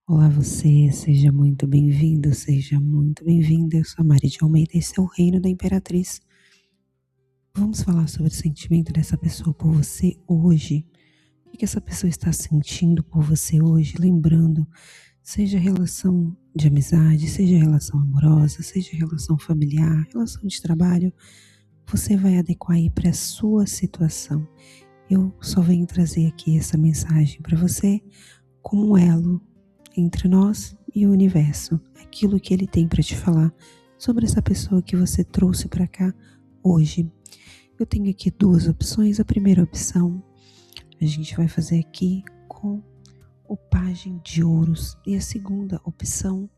Olá você, seja muito bem-vindo, seja muito bem-vinda. Eu sou a Mari de Almeida, esse é o Reino da Imperatriz. Vamos falar sobre o sentimento dessa pessoa por você hoje. O que essa pessoa está sentindo por você hoje? Lembrando, seja relação de amizade, seja relação amorosa, seja relação familiar, relação de trabalho, você vai adequar aí para a sua situação. Eu só venho trazer aqui essa mensagem para você como um elo entre nós e o universo, aquilo que ele tem para te falar sobre essa pessoa que você trouxe para cá hoje. Eu tenho aqui duas opções. A primeira opção a gente vai fazer aqui com o Pajem de Ouros e a segunda opção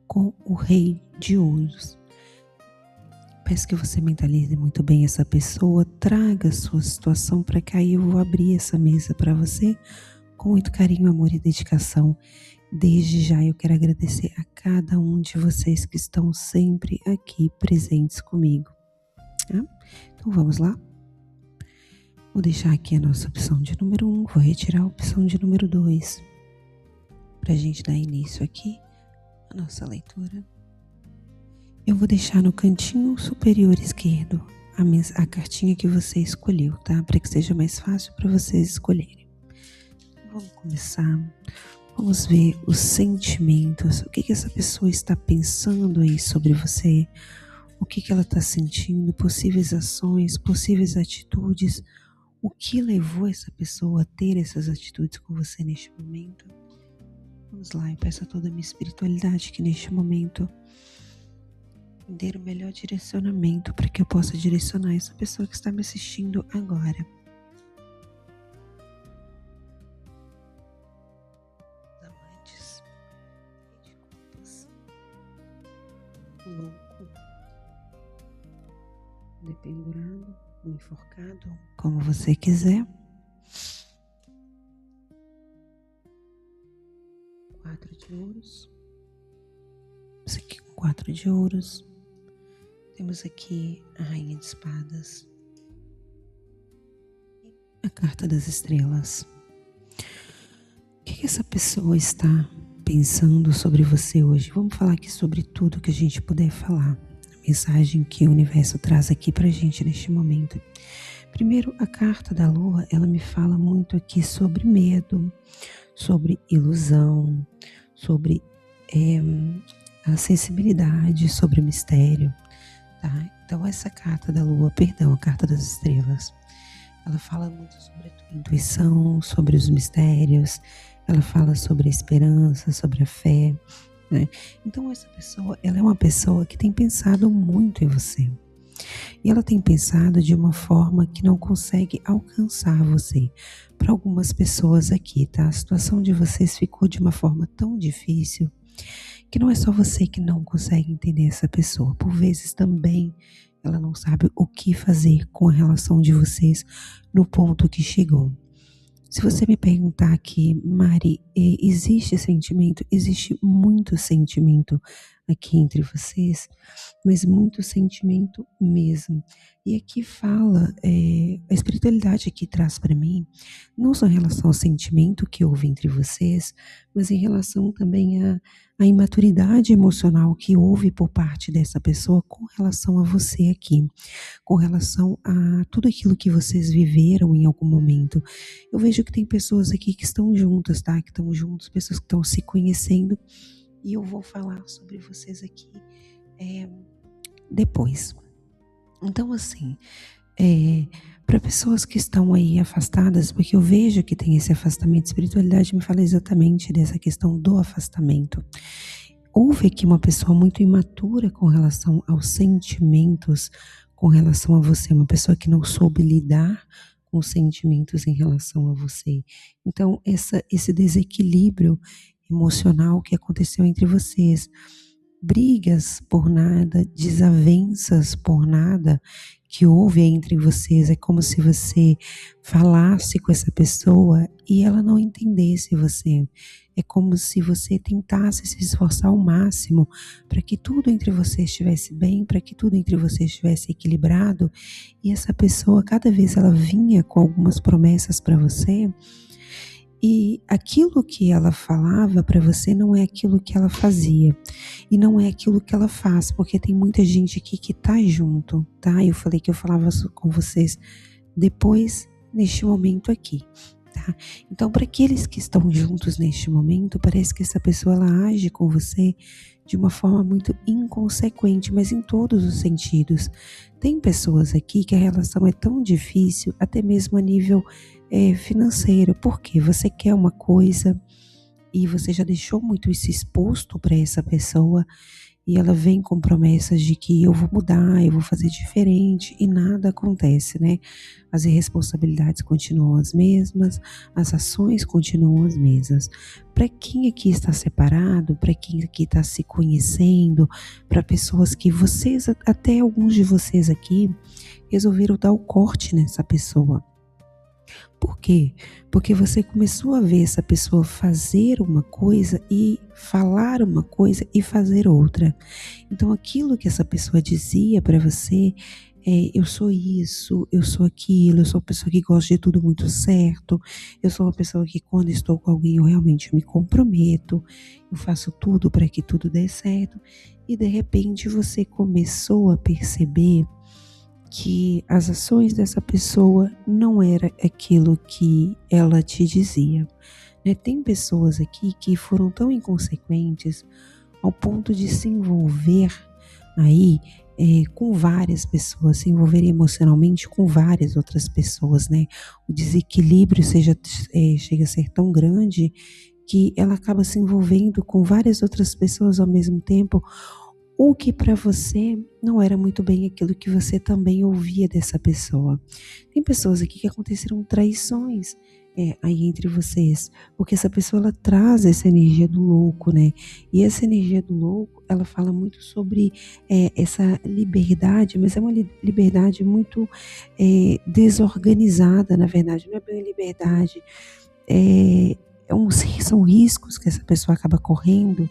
com o Rei de Ouros. Peço que você mentalize muito bem essa pessoa, traga a sua situação para cá e eu vou abrir essa mesa para você com muito carinho, amor e dedicação. Desde já eu quero agradecer a cada um de vocês que estão sempre aqui presentes comigo. Tá? Então vamos lá? Vou deixar aqui a nossa opção de número 1, vou retirar a opção de número 2, para a gente dar início aqui à nossa leitura. Eu vou deixar no cantinho superior esquerdo a cartinha que você escolheu, tá? Para que seja mais fácil para vocês escolherem. Vamos começar. Vamos ver os sentimentos, o que essa pessoa está pensando aí sobre você, o que ela está sentindo, possíveis ações, possíveis atitudes, o que levou essa pessoa a ter essas atitudes com você neste momento. Vamos lá, eu peço a toda a minha espiritualidade que neste momento me dê o melhor direcionamento para que eu possa direcionar essa pessoa que está me assistindo agora. Louco, dependurado, enforcado, como você quiser. 4 de ouros. Temos aqui com 4 de ouros. Temos aqui a Rainha de Espadas. A Carta das Estrelas. O que essa pessoa está pensando sobre você hoje? Vamos falar aqui sobre tudo que a gente puder falar. A mensagem que o universo traz aqui pra gente neste momento. Primeiro, a carta da lua, ela me fala muito aqui sobre medo, sobre ilusão, sobre a sensibilidade, sobre o mistério, tá? Então essa carta da lua, a carta das estrelas, ela fala muito sobre a tua intuição, sobre os mistérios, ela fala sobre a esperança, sobre a fé, né? Então essa pessoa, ela é uma pessoa que tem pensado muito em você. E ela tem pensado de uma forma que não consegue alcançar você. Para algumas pessoas aqui, tá? A situação de vocês ficou de uma forma tão difícil que não é só você que não consegue entender essa pessoa. Por vezes também ela não sabe o que fazer com a relação de vocês no ponto que chegou. Se você me perguntar aqui, Mari, existe sentimento? Existe muito sentimento aqui entre vocês, mas muito sentimento mesmo. E aqui fala, a espiritualidade aqui traz para mim, não só em relação ao sentimento que houve entre vocês, mas em relação também à imaturidade emocional que houve por parte dessa pessoa com relação a você aqui, com relação a tudo aquilo que vocês viveram em algum momento. Eu vejo que tem pessoas aqui que estão juntas, tá? Que estão juntas, pessoas que estão se conhecendo, e eu vou falar sobre vocês aqui depois. Então, assim, para pessoas que estão aí afastadas, porque eu vejo que tem esse afastamento, a espiritualidade me fala exatamente dessa questão do afastamento. Houve aqui uma pessoa muito imatura com relação aos sentimentos, com relação a você, uma pessoa que não soube lidar com os sentimentos em relação a você. Então, esse desequilíbrio emocional que aconteceu entre vocês, brigas por nada, desavenças por nada que houve entre vocês, é como se você falasse com essa pessoa e ela não entendesse você. É como se você tentasse se esforçar ao máximo para que tudo entre vocês estivesse bem, para que tudo entre vocês estivesse equilibrado, e essa pessoa, cada vez ela vinha com algumas promessas para você, E aquilo que ela falava para você não é aquilo que ela fazia. E não é aquilo que ela faz, porque tem muita gente aqui que tá junto, tá? Eu falei que eu falava com vocês depois, neste momento aqui, tá? Então, para aqueles que estão juntos neste momento, parece que essa pessoa ela age com você de uma forma muito inconsequente, mas em todos os sentidos. Tem pessoas aqui que a relação é tão difícil, até mesmo a nível financeiro, porque você quer uma coisa e você já deixou muito isso exposto para essa pessoa e ela vem com promessas de que eu vou mudar, eu vou fazer diferente e nada acontece, né? As irresponsabilidades continuam as mesmas, as ações continuam as mesmas. Para quem aqui está separado, para quem aqui está se conhecendo, para pessoas que vocês, até alguns de vocês aqui, resolveram dar o corte nessa pessoa. Por quê? Porque você começou a ver essa pessoa fazer uma coisa e falar uma coisa e fazer outra. Então, aquilo que essa pessoa dizia para você, eu sou isso, eu sou aquilo, eu sou uma pessoa que gosta de tudo muito certo, eu sou uma pessoa que quando estou com alguém eu realmente me comprometo, eu faço tudo para que tudo dê certo. E de repente você começou a perceber que as ações dessa pessoa não era aquilo que ela te dizia, né? Tem pessoas aqui que foram tão inconsequentes ao ponto de se envolver aí com várias pessoas, se envolver emocionalmente com várias outras pessoas, né? O desequilíbrio chega a ser tão grande que ela acaba se envolvendo com várias outras pessoas ao mesmo tempo, o que para você não era muito bem aquilo que você também ouvia dessa pessoa. Tem pessoas aqui que aconteceram traições aí entre vocês, porque essa pessoa ela traz essa energia do louco, né? E essa energia do louco, ela fala muito sobre essa liberdade, mas é uma liberdade muito desorganizada, na verdade, não é bem liberdade, é, são riscos que essa pessoa acaba correndo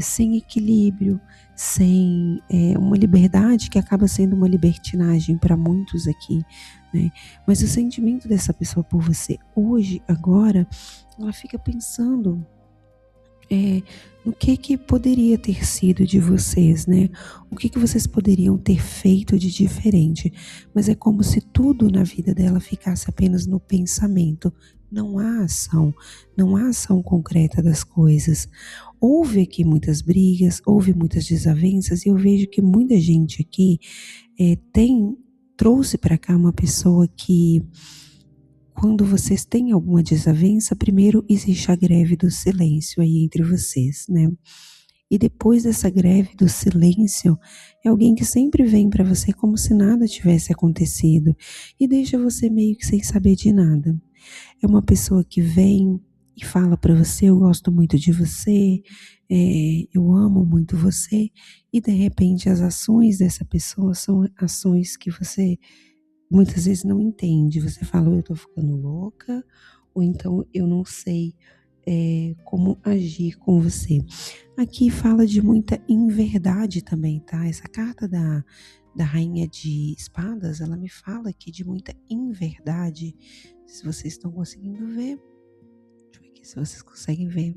sem equilíbrio, sem uma liberdade que acaba sendo uma libertinagem para muitos aqui, né? Mas o sentimento dessa pessoa por você hoje, agora, ela fica pensando no que poderia ter sido de vocês, né? O que vocês poderiam ter feito de diferente. Mas é como se tudo na vida dela ficasse apenas no pensamento. Não há ação, não há ação concreta das coisas. Houve aqui muitas brigas, houve muitas desavenças e eu vejo que muita gente aqui trouxe para cá uma pessoa que, quando vocês têm alguma desavença, primeiro existe a greve do silêncio aí entre vocês, né? E depois dessa greve do silêncio, é alguém que sempre vem para você como se nada tivesse acontecido e deixa você meio que sem saber de nada. É uma pessoa que vem e fala para você, eu gosto muito de você, eu amo muito você, e de repente as ações dessa pessoa são ações que você muitas vezes não entende. Você fala, eu tô ficando louca, ou então eu não sei como agir com você. Aqui fala de muita inverdade também, tá? Essa carta da Rainha de Espadas, ela me fala aqui de muita inverdade. Se vocês estão conseguindo ver, deixa eu ver aqui se vocês conseguem ver.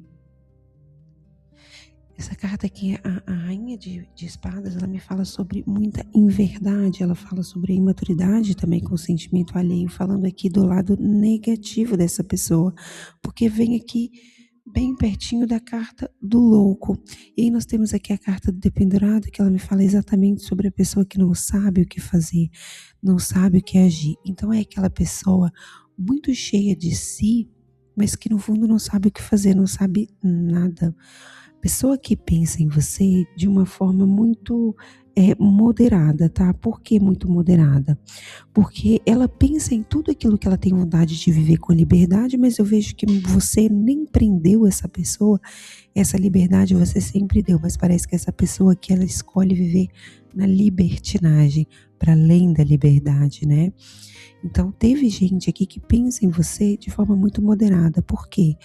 Essa carta aqui, a Rainha de Espadas, ela me fala sobre muita inverdade, ela fala sobre a imaturidade também com o sentimento alheio, falando aqui do lado negativo dessa pessoa, porque vem aqui bem pertinho da carta do louco. E aí nós temos aqui a carta do dependurado, que ela me fala exatamente sobre a pessoa que não sabe o que fazer, não sabe o que agir. Então é aquela pessoa muito cheia de si, mas que no fundo não sabe o que fazer, não sabe nada. Pessoa que pensa em você de uma forma muito moderada, tá? Por que muito moderada? Porque ela pensa em tudo aquilo que ela tem vontade de viver com liberdade, mas eu vejo que você nem prendeu essa pessoa, essa liberdade você sempre deu, mas parece que essa pessoa que ela escolhe viver na libertinagem, para além da liberdade, né? Então, teve gente aqui que pensa em você de forma muito moderada. Por quê?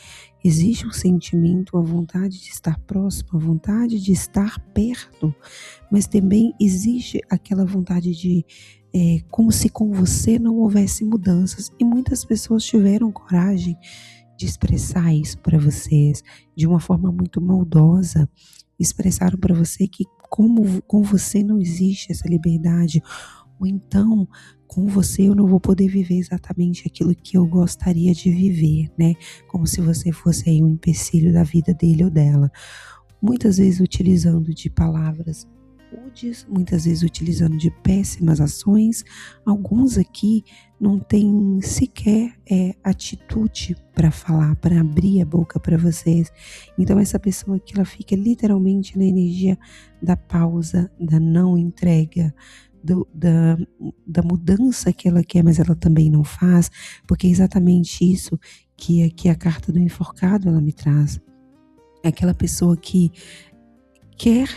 Existe um sentimento, a vontade de estar próximo, a vontade de estar perto, mas também existe aquela vontade de, como se com você não houvesse mudanças. E muitas pessoas tiveram coragem de expressar isso para vocês de uma forma muito maldosa. Expressaram para você que como com você não existe essa liberdade, ou então com você eu não vou poder viver exatamente aquilo que eu gostaria de viver, né? Como se você fosse aí um empecilho da vida dele ou dela. Muitas vezes utilizando de palavras rudes, muitas vezes utilizando de péssimas ações. Alguns aqui não têm sequer atitude para falar, para abrir a boca para vocês. Então essa pessoa aqui, ela fica literalmente na energia da pausa, da não entrega, da mudança que ela quer, mas ela também não faz, porque é exatamente isso que aqui a carta do enforcado ela me traz. É aquela pessoa que quer,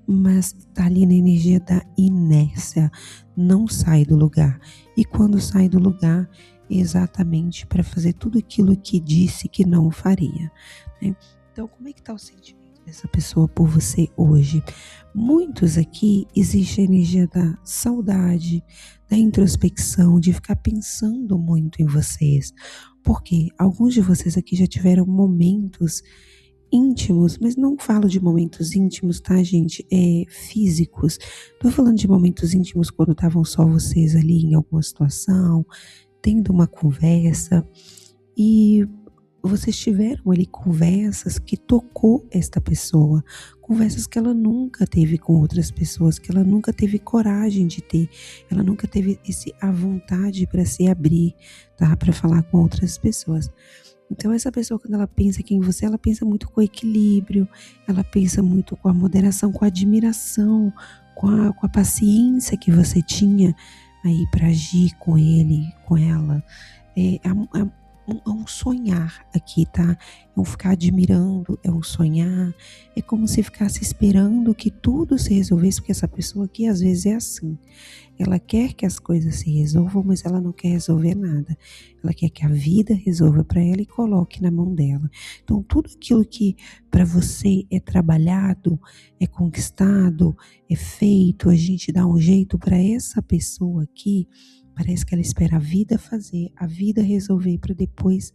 mas está ali na energia da inércia, não sai do lugar. E quando sai do lugar, é exatamente para fazer tudo aquilo que disse que não faria, né? Então, como é que está o sentimento dessa pessoa por você hoje? Muitos aqui existe a energia da saudade, da introspecção, de ficar pensando muito em vocês. Porque alguns de vocês aqui já tiveram momentos íntimos, mas não falo de momentos íntimos, tá, gente? Físicos. Tô falando de momentos íntimos quando estavam só vocês ali em alguma situação, tendo uma conversa e vocês tiveram ali conversas que tocou esta pessoa, conversas que ela nunca teve com outras pessoas, que ela nunca teve coragem de ter, ela nunca teve a vontade para se abrir, tá? Para falar com outras pessoas. Então essa pessoa, quando ela pensa aqui em você, ela pensa muito com equilíbrio, ela pensa muito com a moderação, com a admiração, com a paciência que você tinha aí para agir com ele, com ela. É um sonhar aqui, tá? É um ficar admirando, é um sonhar, é como se ficasse esperando que tudo se resolvesse, porque essa pessoa aqui às vezes é assim. Ela quer que as coisas se resolvam, mas ela não quer resolver nada. Ela quer que a vida resolva para ela e coloque na mão dela. Então, tudo aquilo que para você é trabalhado, é conquistado, é feito, a gente dá um jeito para essa pessoa aqui. Parece que ela espera a vida fazer, a vida resolver para depois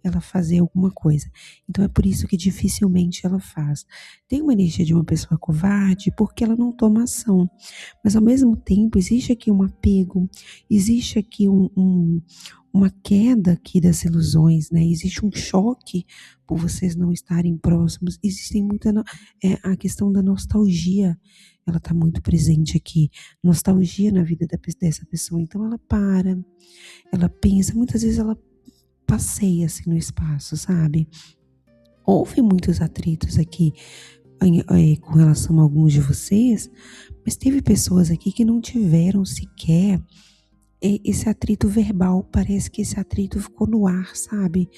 ela fazer alguma coisa. Então é por isso que dificilmente ela faz. Tem uma energia de uma pessoa covarde porque ela não toma ação. Mas ao mesmo tempo existe aqui um apego, existe aqui uma queda aqui das ilusões, né? Existe um choque por vocês não estarem próximos. Existem a questão da nostalgia. Ela está muito presente aqui. Nostalgia na vida dessa pessoa. Então ela pensa, muitas vezes ela passeia assim no espaço, sabe? Houve muitos atritos aqui com relação a alguns de vocês, mas teve pessoas aqui que não tiveram sequer esse atrito verbal. Parece que esse atrito ficou no ar, sabe?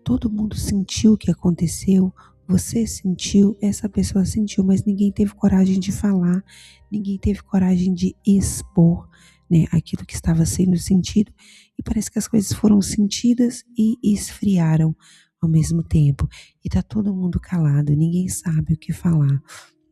Todo mundo sentiu o que aconteceu, você sentiu, essa pessoa sentiu, mas ninguém teve coragem de falar, ninguém teve coragem de expor, né, aquilo que estava sendo sentido, e parece que as coisas foram sentidas e esfriaram ao mesmo tempo, e tá todo mundo calado, ninguém sabe o que falar,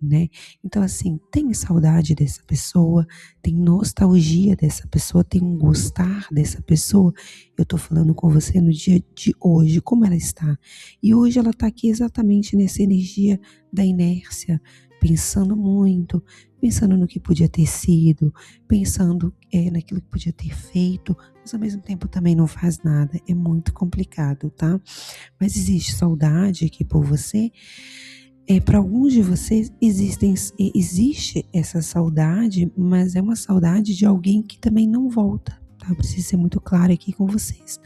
né? Então assim, tem saudade dessa pessoa, tem nostalgia dessa pessoa, tem um gostar dessa pessoa. Eu tô falando com você no dia de hoje, como ela está. E hoje ela tá aqui exatamente nessa energia da inércia, pensando muito, pensando no que podia ter sido, pensando naquilo que podia ter feito, mas ao mesmo tempo também não faz nada. É muito complicado, tá? Mas existe saudade aqui por você. Para alguns de vocês existe essa saudade, mas é uma saudade de alguém que também não volta, tá? Eu preciso ser muito clara aqui com vocês,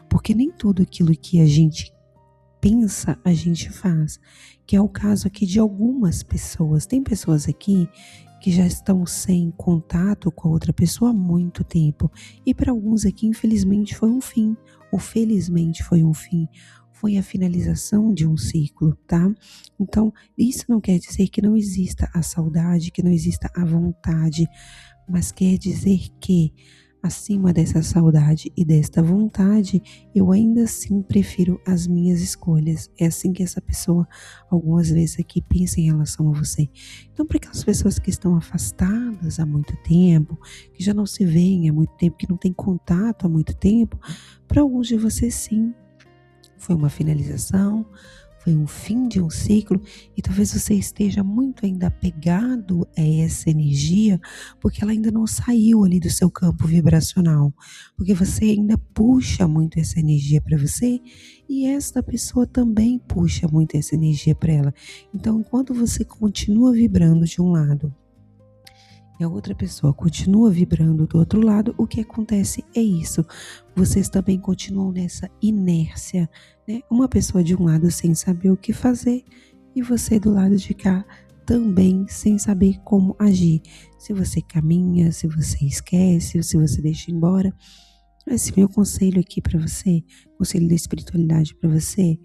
porque nem tudo aquilo que a gente pensa, a gente faz, que é o caso aqui de algumas pessoas. Tem pessoas aqui que já estão sem contato com a outra pessoa há muito tempo, e para alguns aqui, infelizmente, foi um fim, ou felizmente foi um fim. Foi a finalização de um ciclo, tá? Então, isso não quer dizer que não exista a saudade, que não exista a vontade, mas quer dizer que, acima dessa saudade e desta vontade, eu ainda assim prefiro as minhas escolhas. É assim que essa pessoa, algumas vezes aqui, pensa em relação a você. Então, para aquelas pessoas que estão afastadas há muito tempo, que já não se veem há muito tempo, que não têm contato há muito tempo, para alguns de vocês sim, foi uma finalização, foi um fim de um ciclo, e talvez você esteja muito ainda apegado a essa energia, porque ela ainda não saiu ali do seu campo vibracional, porque você ainda puxa muito essa energia para você, e esta pessoa também puxa muito essa energia para ela. Então, enquanto você continua vibrando de um lado, e a outra pessoa continua vibrando do outro lado, o que acontece é isso. Vocês também continuam nessa inércia, né? Uma pessoa de um lado sem saber o que fazer e você do lado de cá também sem saber como agir. Se você caminha, se você esquece, ou se você deixa embora. Esse meu conselho aqui para você, conselho da espiritualidade para você,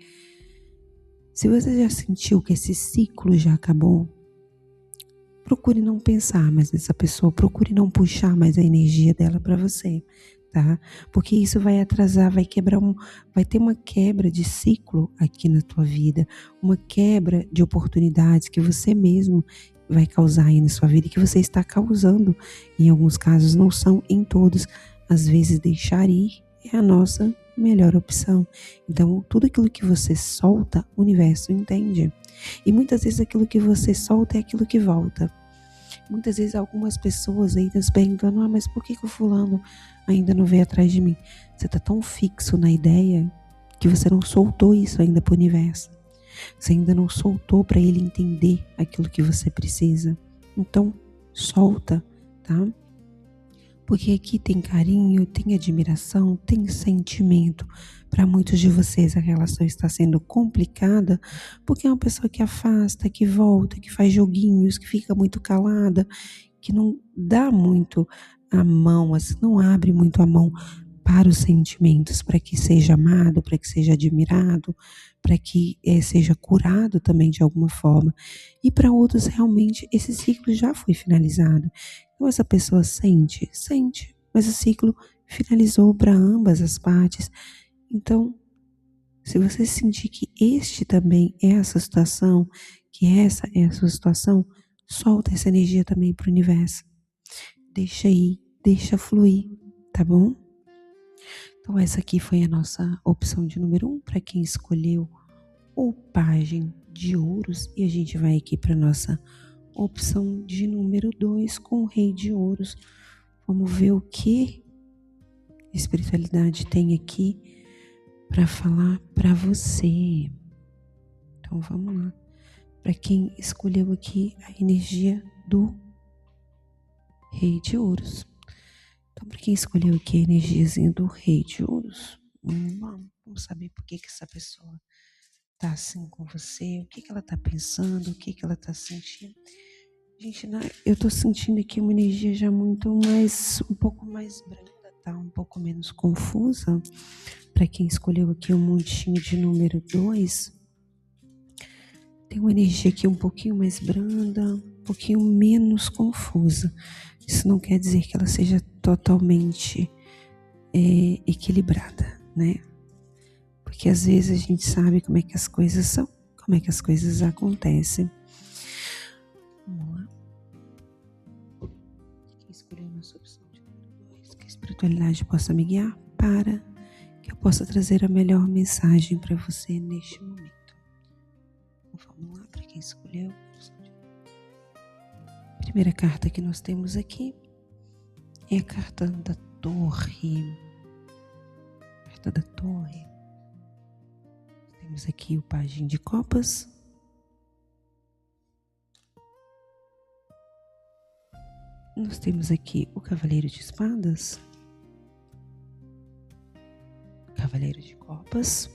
se você já sentiu que esse ciclo já acabou, procure não pensar mais nessa pessoa, procure não puxar mais a energia dela para você, tá? Porque isso vai atrasar, vai ter uma quebra de ciclo aqui na tua vida, uma quebra de oportunidades que você mesmo vai causar aí na sua vida e que você está causando. Em alguns casos, não são em todos. Às vezes, deixar ir é a nossa melhor opção. Então, tudo aquilo que você solta, o universo entende. E muitas vezes aquilo que você solta é aquilo que volta. Muitas vezes algumas pessoas aí estão se perguntando, mas por que o fulano ainda não veio atrás de mim? Você está tão fixo na ideia que você não soltou isso ainda para o universo. Você ainda não soltou para ele entender aquilo que você precisa. Então, solta, tá? Porque aqui tem carinho, tem admiração, tem sentimento. Para muitos de vocês a relação está sendo complicada porque é uma pessoa que afasta, que volta, que faz joguinhos, que fica muito calada, que não dá muito a mão, assim, não abre muito a mão para os sentimentos, para que seja amado, para que seja admirado, para que seja curado também de alguma forma. E para outros, realmente, esse ciclo já foi finalizado. Então, essa pessoa sente, mas o ciclo finalizou para ambas as partes. Então, se você sentir que este também é a sua situação, que essa é a sua situação, solta essa energia também para o universo. Deixa ir, deixa fluir, tá bom? Então, essa aqui foi a nossa opção de número 1 para quem escolheu o pajem de ouros. E a gente vai aqui para nossa opção de número 2 com o rei de ouros. Vamos ver o que a espiritualidade tem aqui para falar para você. Então, vamos lá. Para quem escolheu aqui a energia do rei de ouros. Então, para quem escolheu aqui a energiazinha do rei de ouros, vamos saber por que essa pessoa tá assim com você, o que ela tá pensando, o que ela tá sentindo. Gente, eu tô sentindo aqui uma energia já um pouco mais branda, tá? Um pouco menos confusa. Para quem escolheu aqui o montinho de número 2, tem uma energia aqui um pouquinho mais branda, um pouquinho menos confusa. Isso não quer dizer que ela seja totalmente equilibrada, né? Porque às vezes a gente sabe como é que as coisas são, como é que as coisas acontecem. Vamos lá. Quem escolheu a nossa opção de número 2, que a espiritualidade possa me guiar para que eu possa trazer a melhor mensagem para você neste momento. Então, vamos lá, para quem escolheu. A primeira carta que nós temos aqui é a carta da Torre. Carta da Torre. Temos aqui o pajem de copas. Nós temos aqui o cavaleiro de espadas. Cavaleiro de copas.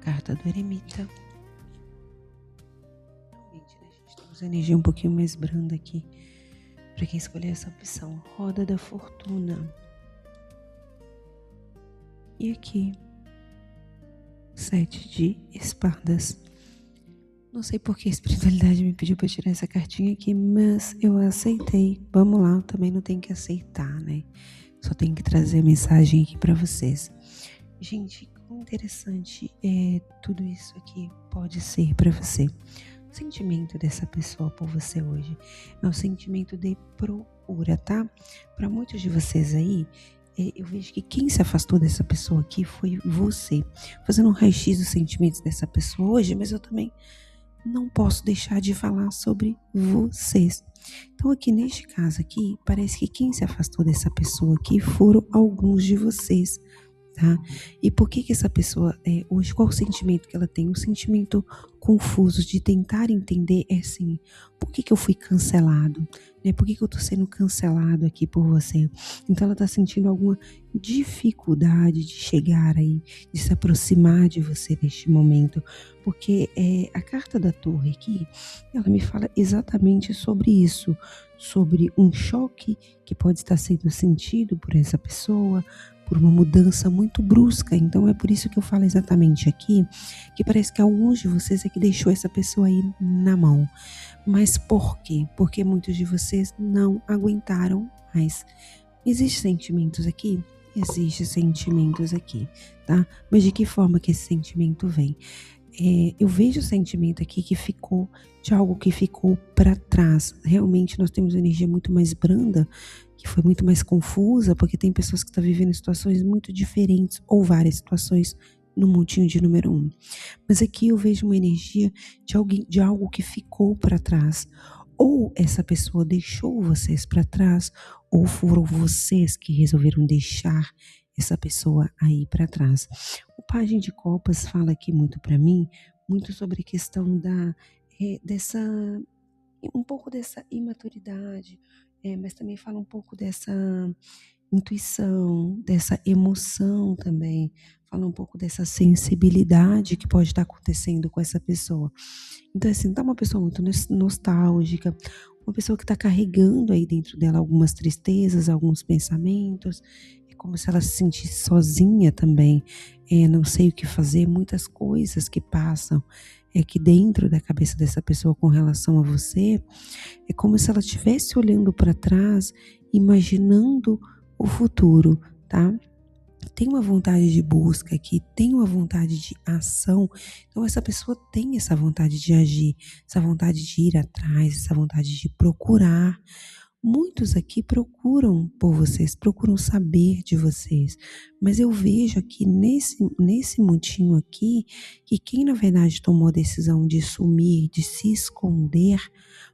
Carta do eremita. Realmente, né, gente? Temos a energia um pouquinho mais branda aqui. Para quem escolher essa opção, roda da fortuna. E aqui, 7 de espadas. Não sei por que a espiritualidade me pediu para tirar essa cartinha aqui, mas eu aceitei. Vamos lá, eu também não tenho que aceitar, né? Só tenho que trazer a mensagem aqui para vocês. Gente, quão interessante tudo isso aqui pode ser para você. O sentimento dessa pessoa por você hoje é um sentimento de cura, tá? Para muitos de vocês aí, eu vejo que quem se afastou dessa pessoa aqui foi você. Fazendo um raio-x dos sentimentos dessa pessoa hoje, mas eu também não posso deixar de falar sobre vocês. Então, aqui neste caso aqui, parece que quem se afastou dessa pessoa aqui foram alguns de vocês, tá? E por que essa pessoa, hoje, qual o sentimento que ela tem? Um sentimento confuso de tentar entender, assim, por que eu fui cancelado, né? Por que eu tô sendo cancelado aqui por você? Então ela tá sentindo alguma dificuldade de chegar aí, de se aproximar de você neste momento, porque a carta da torre aqui, ela me fala exatamente sobre isso, sobre um choque que pode estar sendo sentido por essa pessoa, por uma mudança muito brusca. Então é por isso que eu falo exatamente aqui, que parece que alguns de vocês é que deixou essa pessoa aí na mão. Mas por quê? Porque muitos de vocês não aguentaram mais. Existem sentimentos aqui? Existem sentimentos aqui, tá? Mas de que forma que esse sentimento vem? Eu vejo o sentimento aqui que ficou, de algo que ficou para trás. Realmente nós temos uma energia muito mais branda, que foi muito mais confusa, porque tem pessoas que estão vivendo situações muito diferentes, ou várias situações no montinho de número 1. Mas aqui eu vejo uma energia de alguém, de algo que ficou para trás. Ou essa pessoa deixou vocês para trás, ou foram vocês que resolveram deixar essa pessoa aí para trás. O Pajem de Copas fala aqui muito para mim, muito sobre a questão dessa, um pouco dessa imaturidade, mas também fala um pouco dessa intuição, dessa emoção também, fala um pouco dessa sensibilidade que pode estar acontecendo com essa pessoa. Então, assim, tá uma pessoa muito nostálgica, uma pessoa que está carregando aí dentro dela algumas tristezas, alguns pensamentos. É como se ela se sentisse sozinha também. Não sei o que fazer, muitas coisas que passam aqui dentro da cabeça dessa pessoa com relação a você. É como se ela estivesse olhando para trás, imaginando o futuro, tá? Tem uma vontade de busca aqui, tem uma vontade de ação. Então essa pessoa tem essa vontade de agir, essa vontade de ir atrás, essa vontade de procurar. Muitos aqui procuram por vocês, procuram saber de vocês, mas eu vejo aqui nesse montinho aqui, que quem na verdade tomou a decisão de sumir, de se esconder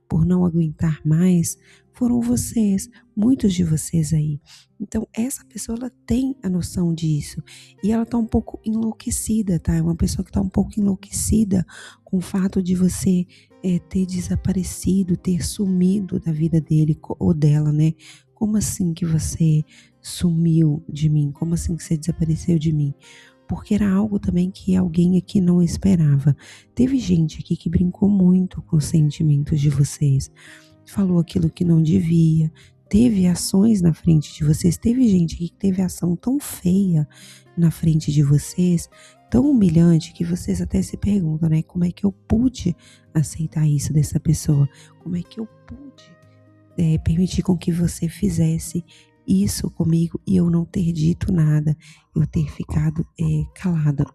por não aguentar mais, foram vocês, muitos de vocês aí. Então essa pessoa, ela tem a noção disso, e ela tá um pouco enlouquecida, tá? É uma pessoa que tá um pouco enlouquecida com o fato de você ter desaparecido, ter sumido da vida dele ou dela, né? Como assim que você sumiu de mim? Como assim que você desapareceu de mim? Porque era algo também que alguém aqui não esperava. Teve gente aqui que brincou muito com os sentimentos de vocês, falou aquilo que não devia, teve ações na frente de vocês, teve gente aqui que teve ação tão feia na frente de vocês, tão humilhante, que vocês até se perguntam, né? Como é que eu pude aceitar isso dessa pessoa? Como é que eu pude permitir com que você fizesse isso comigo e eu não ter dito nada, eu ter ficado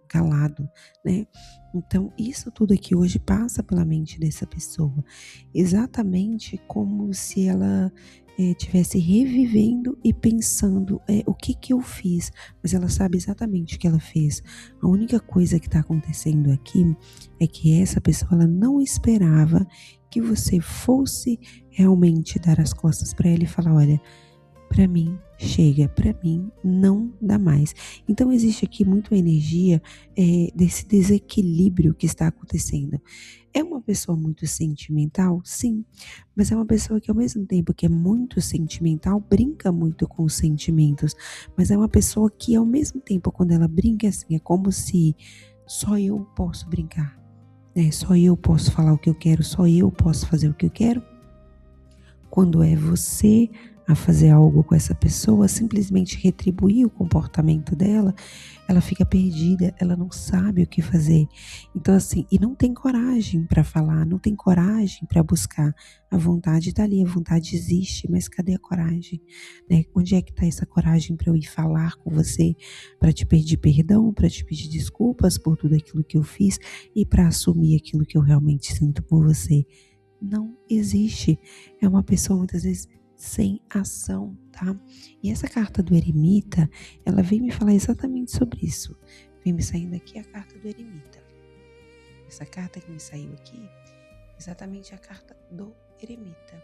calado, né? Então, isso tudo aqui hoje passa pela mente dessa pessoa, exatamente como se ela estivesse revivendo e pensando o que eu fiz, mas ela sabe exatamente o que ela fez. A única coisa que está acontecendo aqui é que essa pessoa, ela não esperava que você fosse realmente dar as costas para ela e falar: olha, para mim chega, para mim não dá mais. Então existe aqui muito energia desse desequilíbrio que está acontecendo. É uma pessoa muito sentimental? Sim, mas é uma pessoa que ao mesmo tempo que é muito sentimental, brinca muito com os sentimentos, mas é uma pessoa que ao mesmo tempo, quando ela brinca, assim, é como se só eu posso brincar, né? Só eu posso falar o que eu quero, só eu posso fazer o que eu quero. Quando é você a fazer algo com essa pessoa, simplesmente retribuir o comportamento dela, ela fica perdida, ela não sabe o que fazer. Então assim, e não tem coragem para falar, não tem coragem para buscar. A vontade está ali, a vontade existe, mas cadê a coragem? Né? Onde é que está essa coragem para eu ir falar com você, para te pedir perdão, para te pedir desculpas por tudo aquilo que eu fiz e para assumir aquilo que eu realmente sinto por você? Não existe. É uma pessoa muitas vezes sem ação, tá? E essa carta do eremita, ela vem me falar exatamente sobre isso. Vem me saindo aqui a carta do eremita. Essa carta que me saiu aqui, exatamente a carta do eremita.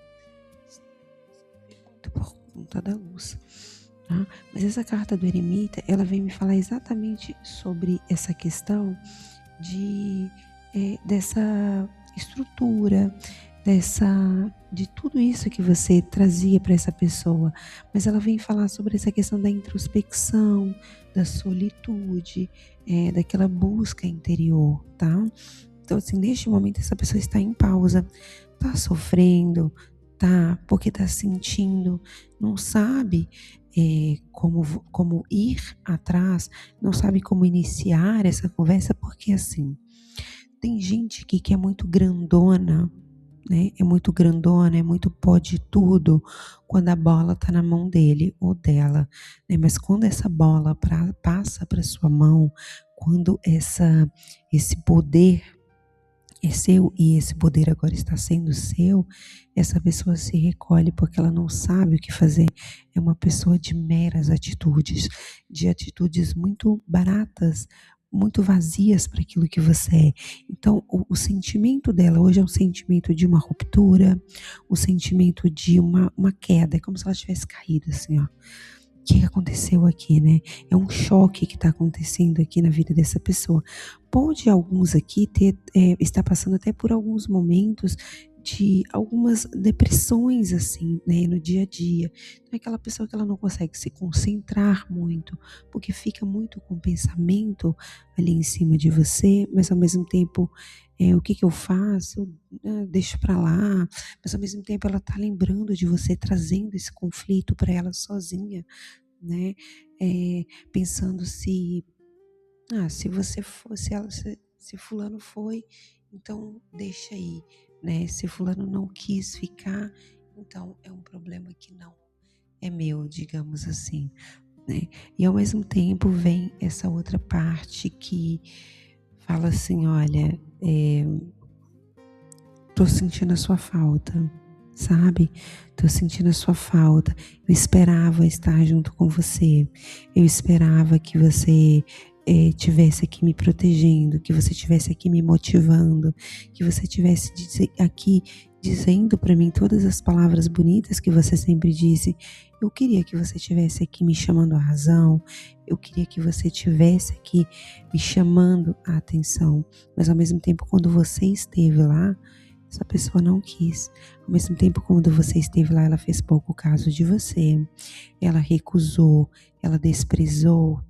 Muito por conta da luz, tá? Mas essa carta do eremita, ela vem me falar exatamente sobre essa questão dessa estrutura, de tudo isso que você trazia para essa pessoa, mas ela vem falar sobre essa questão da introspecção, da solitude, daquela busca interior, tá? Então, assim, neste momento essa pessoa está em pausa, tá sofrendo, tá? Porque tá sentindo, não sabe como ir atrás, não sabe como iniciar essa conversa, porque assim, tem gente que é muito grandona, né? É muito grandona, é muito pode tudo quando a bola tá na mão dele ou dela, né? Mas quando essa bola passa para sua mão, quando esse poder é seu e esse poder agora está sendo seu, essa pessoa se recolhe porque ela não sabe o que fazer. É uma pessoa de meras atitudes, de atitudes muito baratas, muito vazias para aquilo que você é. Então, o sentimento dela hoje é um sentimento de uma ruptura, o sentimento de uma queda, é como se ela tivesse caído assim, ó. O que aconteceu aqui, né? É um choque que está acontecendo aqui na vida dessa pessoa. Pode alguns aqui estar passando até por alguns momentos de algumas depressões, assim, né, no dia a dia. Então é aquela pessoa que ela não consegue se concentrar muito, porque fica muito com o pensamento ali em cima de você, mas ao mesmo tempo, o que eu faço? Deixo para lá, mas ao mesmo tempo ela está lembrando de você, trazendo esse conflito para ela sozinha, né? Pensando se você for, se fulano foi, então deixa aí, né? Se fulano não quis ficar, então é um problema que não é meu, digamos assim, né? E ao mesmo tempo vem essa outra parte que fala assim, olha, tô sentindo a sua falta, sabe? Tô sentindo a sua falta. Eu esperava estar junto com você. Eu esperava que você tivesse aqui me protegendo, que você tivesse aqui me motivando, que você tivesse aqui dizendo para mim todas as palavras bonitas que você sempre disse. Eu queria que você tivesse aqui me chamando a razão. Eu queria que você tivesse aqui me chamando a atenção. Mas ao mesmo tempo, quando você esteve lá, essa pessoa não quis. Ao mesmo tempo, quando você esteve lá, ela fez pouco caso de você. Ela recusou, ela desprezou,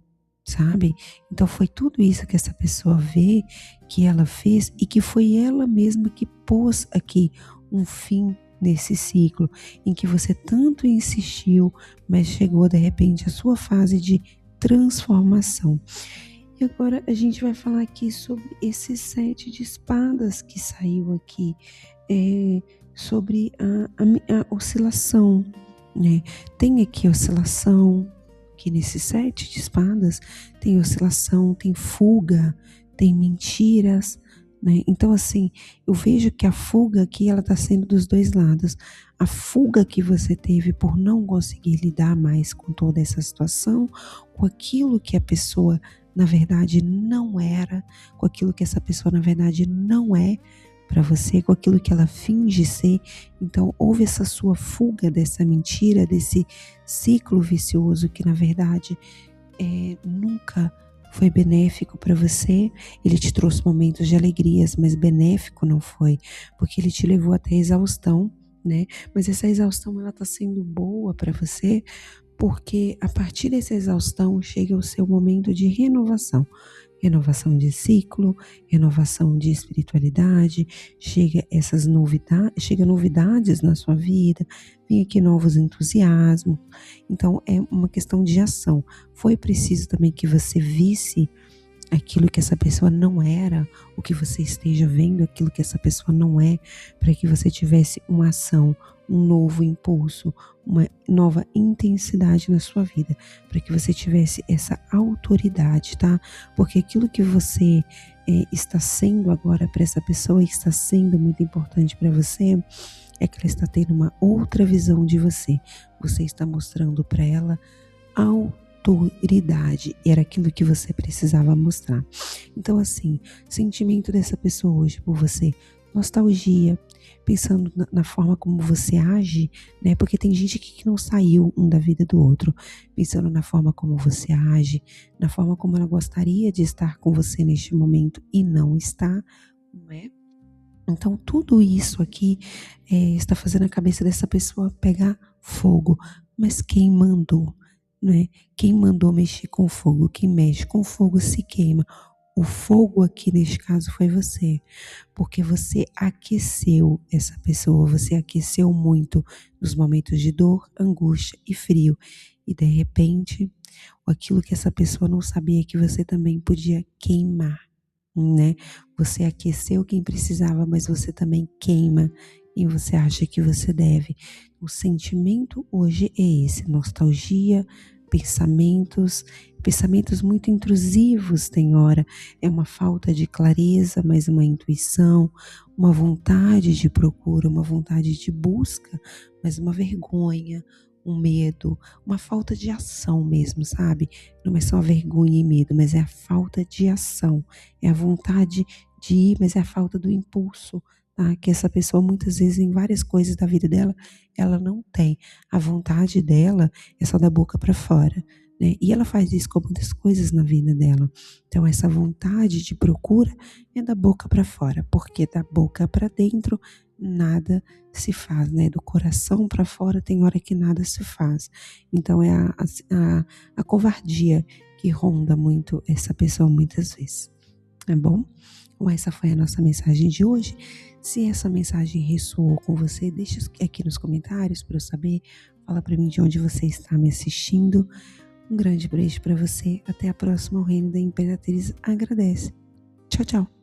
sabe? Então foi tudo isso que essa pessoa vê que ela fez e que foi ela mesma que pôs aqui um fim nesse ciclo em que você tanto insistiu, mas chegou de repente a sua fase de transformação. E agora a gente vai falar aqui sobre esse 7 de espadas que saiu aqui, sobre a oscilação, né? Tem aqui oscilação, que nesse 7 de espadas tem oscilação, tem fuga, tem mentiras, né? Então assim, eu vejo que a fuga aqui ela está sendo dos dois lados. A fuga que você teve por não conseguir lidar mais com toda essa situação, com aquilo que a pessoa na verdade não era, com aquilo que essa pessoa na verdade não é para você, com aquilo que ela finge ser. Então houve essa sua fuga dessa mentira, desse ciclo vicioso que na verdade nunca foi benéfico para você. Ele te trouxe momentos de alegrias, mas benéfico não foi, porque ele te levou até a exaustão, né? Mas essa exaustão ela está sendo boa para você, porque a partir dessa exaustão chega o seu momento de renovação. Renovação de ciclo, renovação de espiritualidade, chega novidades na sua vida, vem aqui novos entusiasmos. Então é uma questão de ação. Foi preciso também que você visse aquilo que essa pessoa não era, o que você esteja vendo aquilo que essa pessoa não é, para que você tivesse uma ação, um novo impulso, uma nova intensidade na sua vida, para que você tivesse essa autoridade, tá? Porque aquilo que você está sendo agora para essa pessoa, que está sendo muito importante para você, é que ela está tendo uma outra visão de você. Você está mostrando para ela autoridade. Era aquilo que você precisava mostrar. Então, assim, sentimento dessa pessoa hoje por você, nostalgia, pensando na forma como você age, né? Porque tem gente que não saiu um da vida do outro, pensando na forma como você age, na forma como ela gostaria de estar com você neste momento e não está, não é? Então, tudo isso aqui está fazendo a cabeça dessa pessoa pegar fogo. Mas quem mandou, né? Quem mandou mexer com fogo? Quem mexe com fogo se queima. O fogo aqui neste caso foi você, porque você aqueceu essa pessoa, você aqueceu muito nos momentos de dor, angústia e frio. E de repente, aquilo que essa pessoa não sabia que você também podia queimar, né? Você aqueceu quem precisava, mas você também queima e você acha que você deve. O sentimento hoje é esse, nostalgia, pensamentos muito intrusivos tem hora, é uma falta de clareza, mas uma intuição, uma vontade de procura, uma vontade de busca, mas uma vergonha, um medo, uma falta de ação mesmo, sabe? Não é só vergonha e medo, mas é a falta de ação, é a vontade de ir, mas é a falta do impulso, tá? Que essa pessoa muitas vezes em várias coisas da vida dela, ela não tem. A vontade dela é só da boca para fora, né? E ela faz isso com muitas coisas na vida dela. Então essa vontade de procura é da boca para fora, porque da boca para dentro nada se faz, né? Do coração para fora tem hora que nada se faz. Então é a covardia que ronda muito essa pessoa muitas vezes, tá bom? Então essa foi a nossa mensagem de hoje. Se essa mensagem ressoou com você, deixa aqui nos comentários para eu saber. Fala para mim de onde você está me assistindo. Um grande beijo para você. Até a próxima. O Reino da Imperatriz agradece. Tchau, tchau.